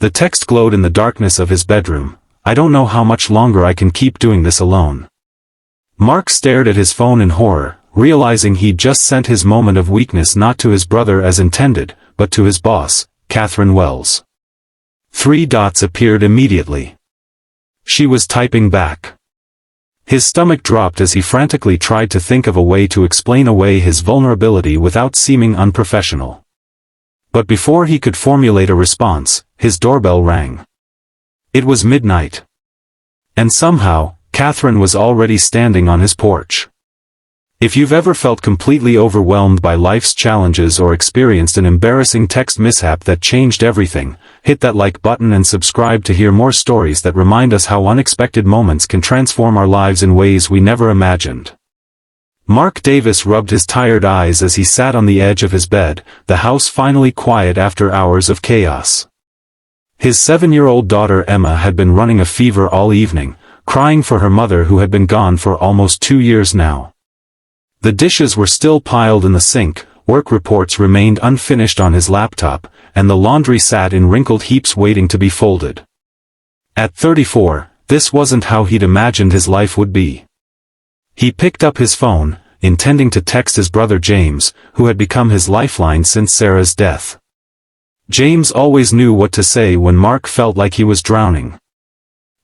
The text glowed in the darkness of his bedroom. I don't know how much longer I can keep doing this alone. Mark stared at his phone in horror, realizing he'd just sent his moment of weakness not to his brother as intended, but to his boss, Catherine Wells. 3 dots appeared immediately. She was typing back. His stomach dropped as he frantically tried to think of a way to explain away his vulnerability without seeming unprofessional. But before he could formulate a response, his doorbell rang. It was midnight. And somehow, Catherine was already standing on his porch. If you've ever felt completely overwhelmed by life's challenges or experienced an embarrassing text mishap that changed everything, hit that like button and subscribe to hear more stories that remind us how unexpected moments can transform our lives in ways we never imagined. Mark Davis rubbed his tired eyes as he sat on the edge of his bed, the house finally quiet after hours of chaos. His 7-year-old daughter Emma had been running a fever all evening, crying for her mother who had been gone for almost 2 years now. The dishes were still piled in the sink, work reports remained unfinished on his laptop, and the laundry sat in wrinkled heaps waiting to be folded. At 34, this wasn't how he'd imagined his life would be. He picked up his phone, intending to text his brother James, who had become his lifeline since Sarah's death. James always knew what to say when Mark felt like he was drowning.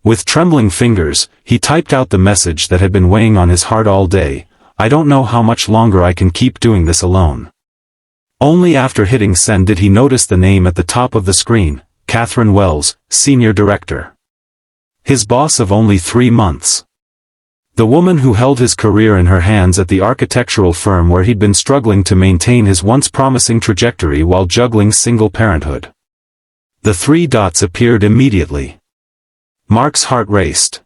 With trembling fingers, he typed out the message that had been weighing on his heart all day. I don't know how much longer I can keep doing this alone. Only after hitting send did he notice the name at the top of the screen, Catherine Wells, Senior Director. His boss of only 3 months. The woman who held his career in her hands at the architectural firm where he'd been struggling to maintain his once promising trajectory while juggling single parenthood. The 3 dots appeared immediately. Mark's heart raced.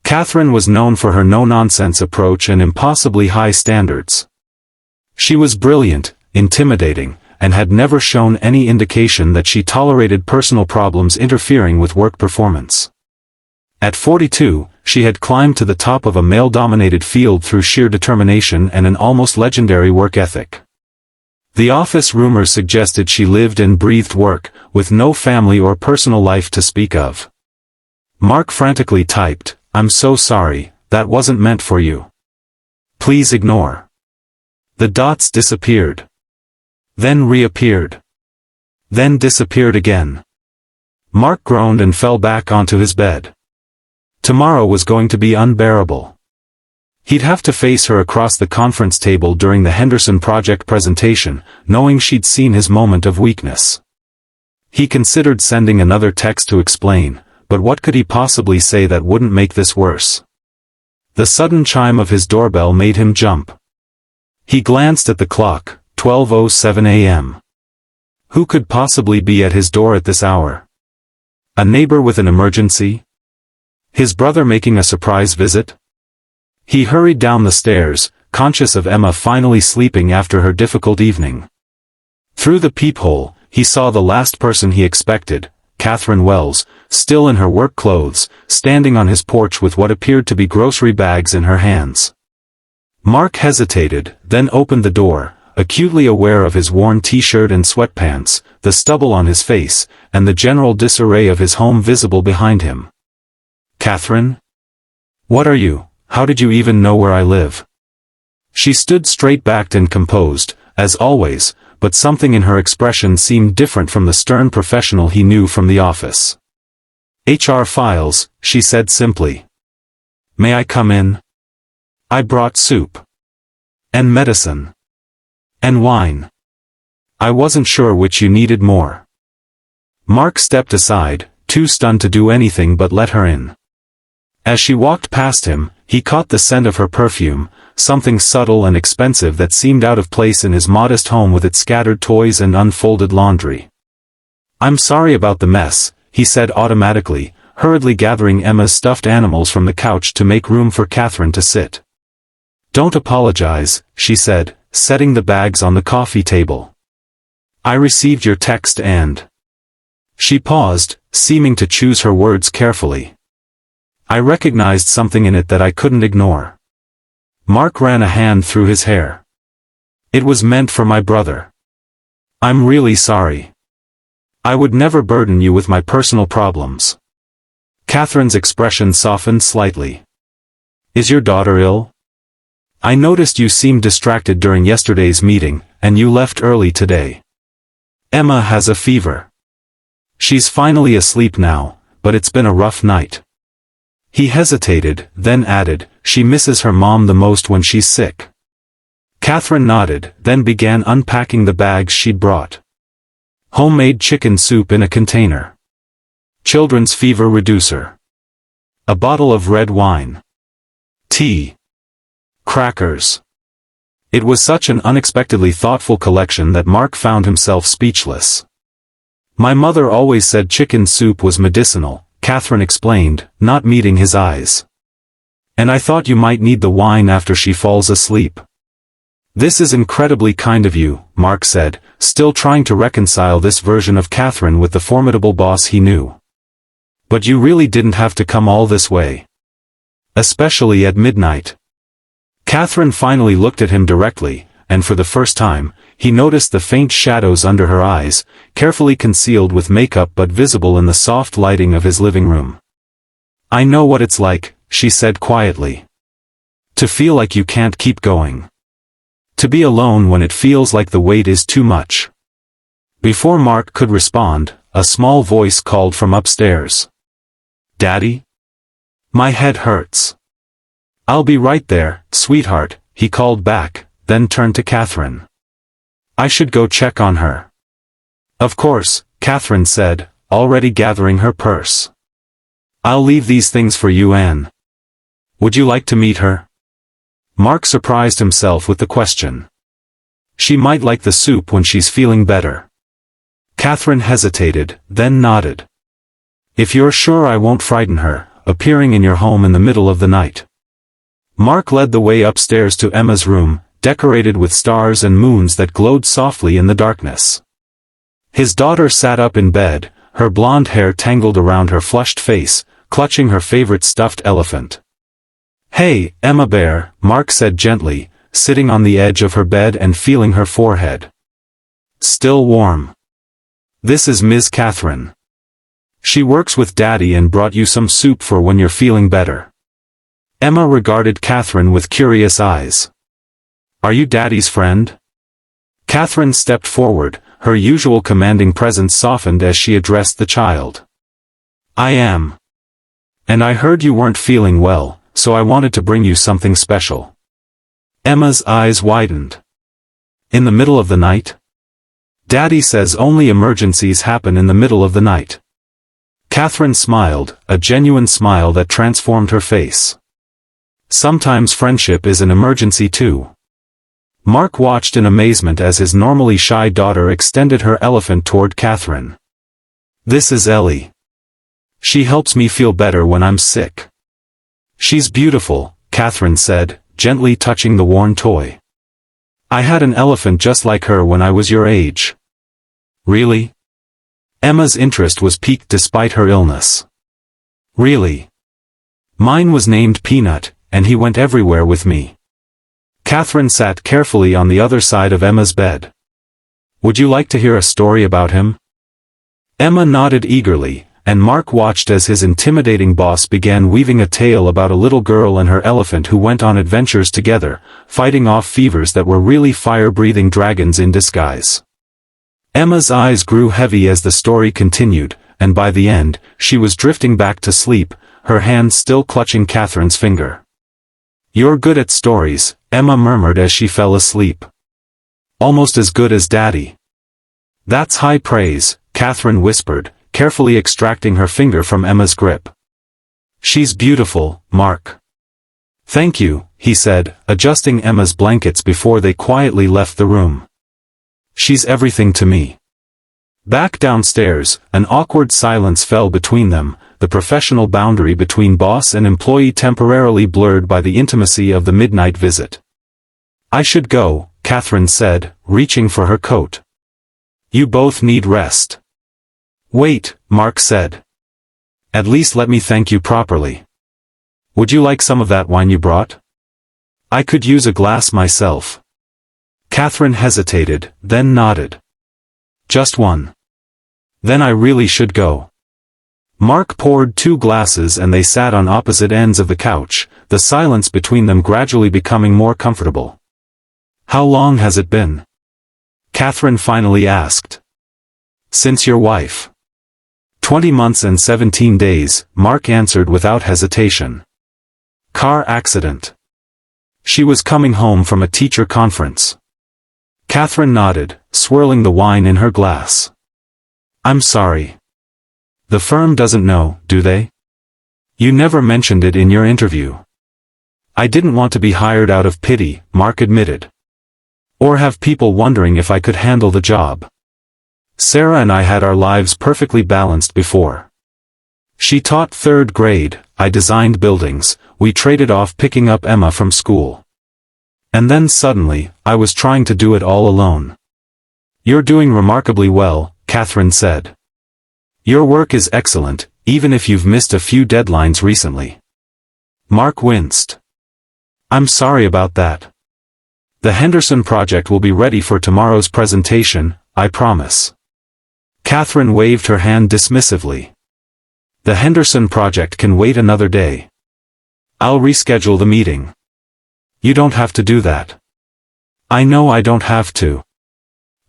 Catherine was known for her no-nonsense approach and impossibly high standards. She was brilliant, intimidating, and had never shown any indication that she tolerated personal problems interfering with work performance. At 42, she had climbed to the top of a male-dominated field through sheer determination and an almost legendary work ethic. The office rumors suggested she lived and breathed work, with no family or personal life to speak of. Mark frantically typed, "I'm so sorry, that wasn't meant for you. Please ignore." The dots disappeared. Then reappeared. Then disappeared again. Mark groaned and fell back onto his bed. Tomorrow was going to be unbearable. He'd have to face her across the conference table during the Henderson Project presentation, knowing she'd seen his moment of weakness. He considered sending another text to explain, but what could he possibly say that wouldn't make this worse? The sudden chime of his doorbell made him jump. He glanced at the clock, 12:07 a.m. Who could possibly be at his door at this hour? A neighbor with an emergency? His brother making a surprise visit? He hurried down the stairs, conscious of Emma finally sleeping after her difficult evening. Through the peephole, he saw the last person he expected, Catherine Wells, still in her work clothes, standing on his porch with what appeared to be grocery bags in her hands. Mark hesitated, then opened the door, acutely aware of his worn t-shirt and sweatpants, the stubble on his face, and the general disarray of his home visible behind him. "Catherine? What are you? How did you even know where I live?" She stood straight-backed and composed, as always, but something in her expression seemed different from the stern professional he knew from the office. "HR files," she said simply. "May I come in? I brought soup. And medicine. And wine. I wasn't sure which you needed more." Mark stepped aside, too stunned to do anything but let her in. As she walked past him, he caught the scent of her perfume, something subtle and expensive that seemed out of place in his modest home with its scattered toys and unfolded laundry. "I'm sorry about the mess," he said automatically, hurriedly gathering Emma's stuffed animals from the couch to make room for Catherine to sit. "Don't apologize," she said, setting the bags on the coffee table. "I received your text and..." She paused, seeming to choose her words carefully. "I recognized something in it that I couldn't ignore." Mark ran a hand through his hair. "It was meant for my brother. I'm really sorry. I would never burden you with my personal problems. Catherine's expression softened slightly. Is your daughter ill? I noticed you seemed distracted during yesterday's meeting, and you left early today. Emma has a fever. She's finally asleep now, but it's been a rough night. He hesitated, then added, she misses her mom the most when she's sick. Catherine nodded, then began unpacking the bags she'd brought. Homemade chicken soup in a container. Children's fever reducer. A bottle of red wine. Tea. Crackers. It was such an unexpectedly thoughtful collection that Mark found himself speechless. My mother always said chicken soup was medicinal, Catherine explained, not meeting his eyes. And I thought you might need the wine after she falls asleep. This is incredibly kind of you, Mark said, still trying to reconcile this version of Catherine with the formidable boss he knew. But you really didn't have to come all this way. Especially at midnight. Catherine finally looked at him directly, and for the first time, he noticed the faint shadows under her eyes, carefully concealed with makeup but visible in the soft lighting of his living room. I know what it's like, she said quietly. To feel like you can't keep going. To be alone when it feels like the weight is too much. Before Mark could respond, a small voice called from upstairs. Daddy? My head hurts. I'll be right there, sweetheart, he called back, then turned to Catherine. I should go check on her. Of course, Catherine said, already gathering her purse. I'll leave these things for you, Anne. Would you like to meet her? Mark surprised himself with the question. She might like the soup when she's feeling better. Catherine hesitated, then nodded. If you're sure I won't frighten her, appearing in your home in the middle of the night. Mark led the way upstairs to Emma's room, decorated with stars and moons that glowed softly in the darkness. His daughter sat up in bed, her blonde hair tangled around her flushed face, clutching her favorite stuffed elephant. Hey, Emma Bear, Mark said gently, sitting on the edge of her bed and feeling her forehead. Still warm. This is Ms. Catherine. She works with Daddy and brought you some soup for when you're feeling better. Emma regarded Catherine with curious eyes. Are you Daddy's friend? Catherine stepped forward, her usual commanding presence softened as she addressed the child. I am. And I heard you weren't feeling well, so I wanted to bring you something special. Emma's eyes widened. In the middle of the night? Daddy says only emergencies happen in the middle of the night. Catherine smiled, a genuine smile that transformed her face. Sometimes friendship is an emergency too. Mark watched in amazement as his normally shy daughter extended her elephant toward Catherine. This is Ellie. She helps me feel better when I'm sick. She's beautiful, Catherine said, gently touching the worn toy. I had an elephant just like her when I was your age. Really? Emma's interest was piqued despite her illness. Really? Mine was named Peanut, and he went everywhere with me. Catherine sat carefully on the other side of Emma's bed. Would you like to hear a story about him? Emma nodded eagerly, and Mark watched as his intimidating boss began weaving a tale about a little girl and her elephant who went on adventures together, fighting off fevers that were really fire-breathing dragons in disguise. Emma's eyes grew heavy as the story continued, and by the end, she was drifting back to sleep, her hand still clutching Catherine's finger. You're good at stories, Emma murmured as she fell asleep. Almost as good as Daddy. That's high praise, Catherine whispered, carefully extracting her finger from Emma's grip. She's beautiful, Mark. Thank you, he said, adjusting Emma's blankets before they quietly left the room. She's everything to me. Back downstairs, an awkward silence fell between them, the professional boundary between boss and employee temporarily blurred by the intimacy of the midnight visit. I should go, Catherine said, reaching for her coat. You both need rest. Wait, Mark said. At least let me thank you properly. Would you like some of that wine you brought? I could use a glass myself. Catherine hesitated, then nodded. Just one. Then I really should go. Mark poured 2 glasses and they sat on opposite ends of the couch, the silence between them gradually becoming more comfortable. How long has it been? Catherine finally asked. Since your wife. 20 months and 17 days, Mark answered without hesitation. Car accident. She was coming home from a teacher conference. Catherine nodded, swirling the wine in her glass. I'm sorry. The firm doesn't know, do they? You never mentioned it in your interview. I didn't want to be hired out of pity, Mark admitted. Or have people wondering if I could handle the job. Sarah and I had our lives perfectly balanced before. She taught 3rd grade, I designed buildings, we traded off picking up Emma from school. And then suddenly, I was trying to do it all alone. You're doing remarkably well, Catherine said. Your work is excellent, even if you've missed a few deadlines recently. Mark winced. I'm sorry about that. The Henderson project will be ready for tomorrow's presentation, I promise. Catherine waved her hand dismissively. The Henderson project can wait another day. I'll reschedule the meeting. You don't have to do that. I know I don't have to.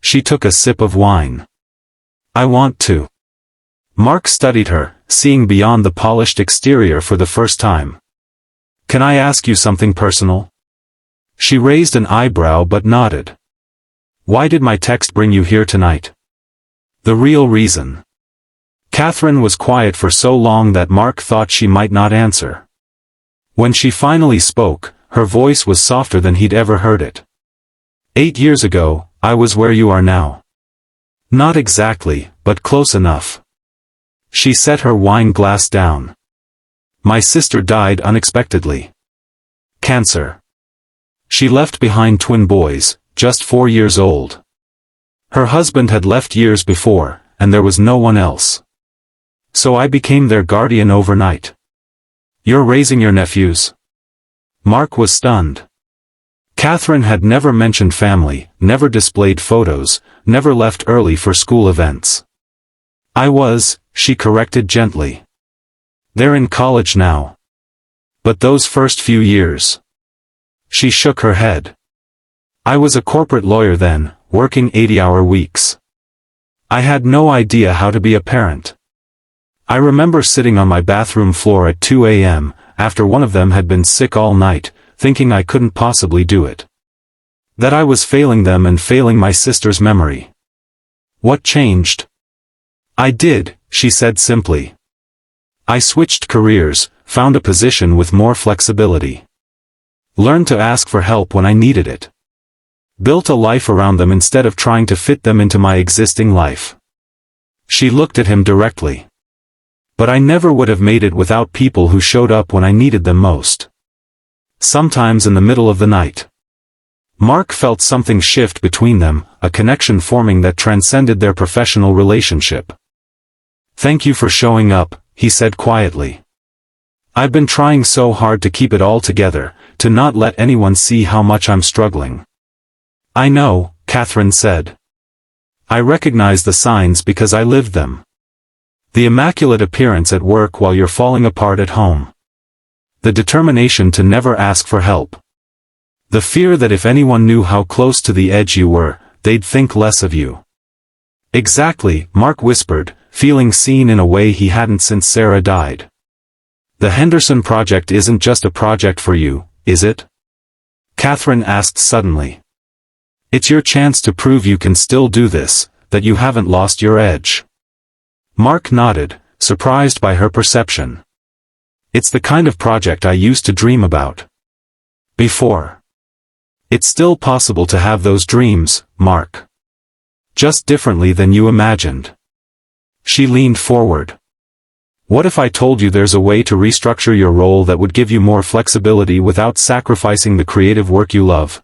She took a sip of wine. I want to. Mark studied her, seeing beyond the polished exterior for the first time. Can I ask you something personal? She raised an eyebrow but nodded. Why did my text bring you here tonight? The real reason. Catherine was quiet for so long that Mark thought she might not answer. When she finally spoke, her voice was softer than he'd ever heard it. 8 years ago, I was where you are now. Not exactly, but close enough. She set her wine glass down. My sister died unexpectedly. Cancer. She left behind twin boys, just 4 years old. Her husband had left years before, and there was no one else. So I became their guardian overnight. You're raising your nephews? Mark was stunned. Catherine had never mentioned family, never displayed photos, never left early for school events. I was, she corrected gently. They're in college now. But those first few years. She shook her head. I was a corporate lawyer then, working 80-hour weeks. I had no idea how to be a parent. I remember sitting on my bathroom floor at 2 a.m., after one of them had been sick all night, thinking I couldn't possibly do it. That I was failing them and failing my sister's memory. What changed? I did, she said simply. I switched careers, found a position with more flexibility. Learned to ask for help when I needed it. Built a life around them instead of trying to fit them into my existing life. She looked at him directly. But I never would have made it without people who showed up when I needed them most. Sometimes in the middle of the night. Mark felt something shift between them, a connection forming that transcended their professional relationship. Thank you for showing up, he said quietly. I've been trying so hard to keep it all together, to not let anyone see how much I'm struggling. I know, Catherine said. I recognize the signs because I lived them. The immaculate appearance at work while you're falling apart at home. The determination to never ask for help. The fear that if anyone knew how close to the edge you were, they'd think less of you. Exactly, Mark whispered, feeling seen in a way he hadn't since Sarah died. The Henderson project isn't just a project for you, is it? Catherine asked suddenly. It's your chance to prove you can still do this, that you haven't lost your edge. Mark nodded, surprised by her perception. It's the kind of project I used to dream about. Before. It's still possible to have those dreams, Mark. Just differently than you imagined. She leaned forward. What if I told you there's a way to restructure your role that would give you more flexibility without sacrificing the creative work you love?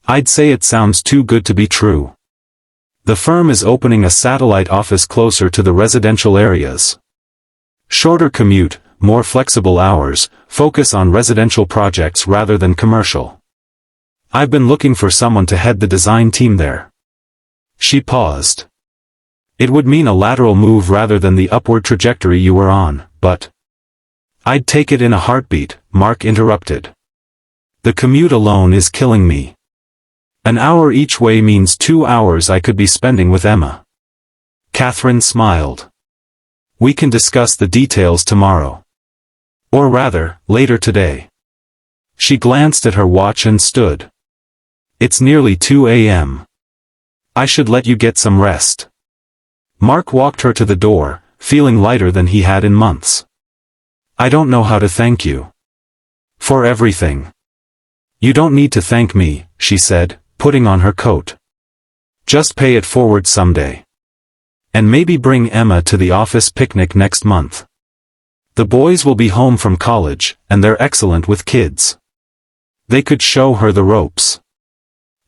I'd say it sounds too good to be true. The firm is opening a satellite office closer to the residential areas. Shorter commute, more flexible hours, focus on residential projects rather than commercial. I've been looking for someone to head the design team there. She paused. It would mean a lateral move rather than the upward trajectory you were on, but... I'd take it in a heartbeat, Mark interrupted. The commute alone is killing me. An hour each way means 2 hours I could be spending with Emma. Catherine smiled. We can discuss the details tomorrow. Or rather, later today. She glanced at her watch and stood. It's nearly 2 a.m. I should let you get some rest. Mark walked her to the door, feeling lighter than he had in months. I don't know how to thank you. For everything. You don't need to thank me, she said, putting on her coat. Just pay it forward someday. And maybe bring Emma to the office picnic next month. The boys will be home from college, and they're excellent with kids. They could show her the ropes.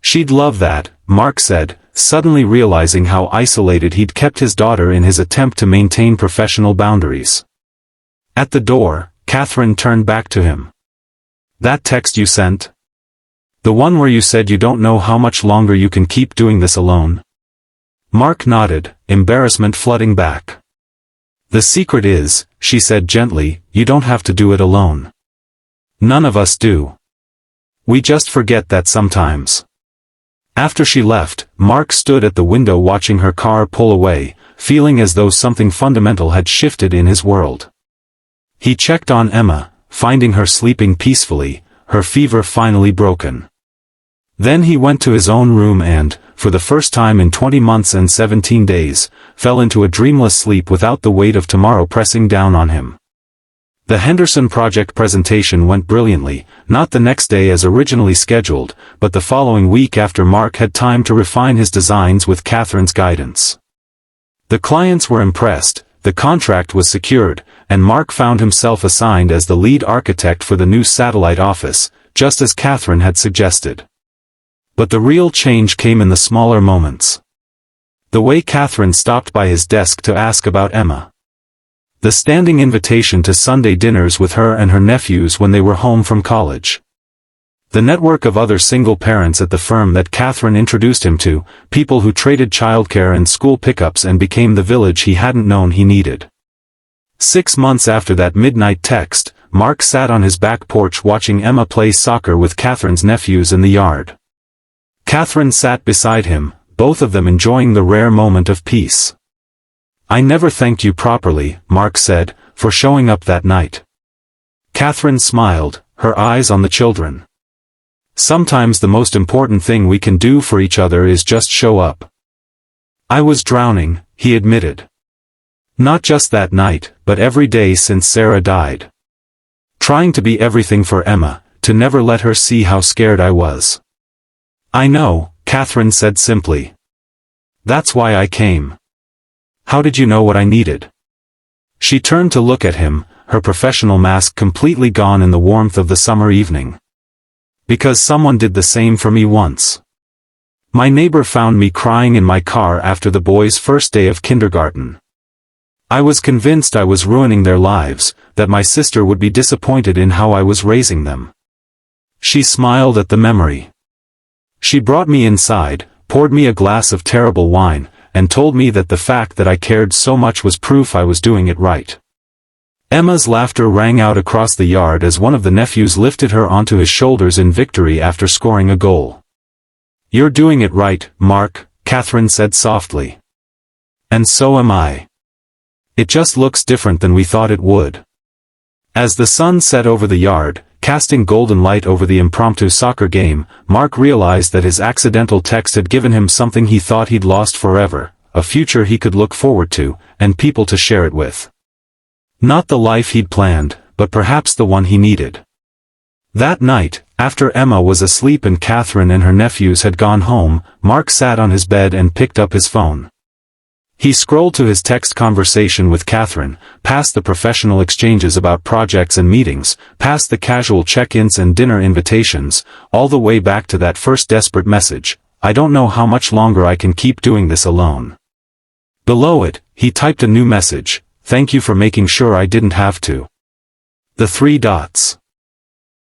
She'd love that, Mark said, suddenly realizing how isolated he'd kept his daughter in his attempt to maintain professional boundaries. At the door, Catherine turned back to him. That text you sent? The one where you said you don't know how much longer you can keep doing this alone? Mark nodded, embarrassment flooding back. The secret is, she said gently, you don't have to do it alone. None of us do. We just forget that sometimes. After she left, Mark stood at the window watching her car pull away, feeling as though something fundamental had shifted in his world. He checked on Emma, finding her sleeping peacefully, her fever finally broken. Then he went to his own room and, for the first time in 20 months and 17 days, fell into a dreamless sleep without the weight of tomorrow pressing down on him. The Henderson project presentation went brilliantly, not the next day as originally scheduled, but the following week after Mark had time to refine his designs with Catherine's guidance. The clients were impressed, the contract was secured, and Mark found himself assigned as the lead architect for the new satellite office, just as Catherine had suggested. But the real change came in the smaller moments. The way Catherine stopped by his desk to ask about Emma. The standing invitation to Sunday dinners with her and her nephews when they were home from college. The network of other single parents at the firm that Catherine introduced him to, people who traded childcare and school pickups and became the village he hadn't known he needed. 6 months after that midnight text, Mark sat on his back porch watching Emma play soccer with Catherine's nephews in the yard. Catherine sat beside him, both of them enjoying the rare moment of peace. I never thanked you properly, Mark said, for showing up that night. Catherine smiled, her eyes on the children. Sometimes the most important thing we can do for each other is just show up. I was drowning, he admitted. Not just that night, but every day since Sarah died. Trying to be everything for Emma, to never let her see how scared I was. I know, Catherine said simply. That's why I came. How did you know what I needed? She turned to look at him, her professional mask completely gone in the warmth of the summer evening. Because someone did the same for me once. My neighbor found me crying in my car after the boys' first day of kindergarten. I was convinced I was ruining their lives, that my sister would be disappointed in how I was raising them. She smiled at the memory. She brought me inside, poured me a glass of terrible wine, and told me that the fact that I cared so much was proof I was doing it right. Emma's laughter rang out across the yard as one of the nephews lifted her onto his shoulders in victory after scoring a goal. You're doing it right, Mark, Catherine said softly. And so am I. It just looks different than we thought it would. As the sun set over the yard, casting golden light over the impromptu soccer game, Mark realized that his accidental text had given him something he thought he'd lost forever, a future he could look forward to, and people to share it with. Not the life he'd planned, but perhaps the one he needed. That night, after Emma was asleep and Catherine and her nephews had gone home, Mark sat on his bed and picked up his phone. He scrolled to his text conversation with Catherine, past the professional exchanges about projects and meetings, past the casual check-ins and dinner invitations, all the way back to that first desperate message, I don't know how much longer I can keep doing this alone. Below it, he typed a new message, thank you for making sure I didn't have to. The 3 dots.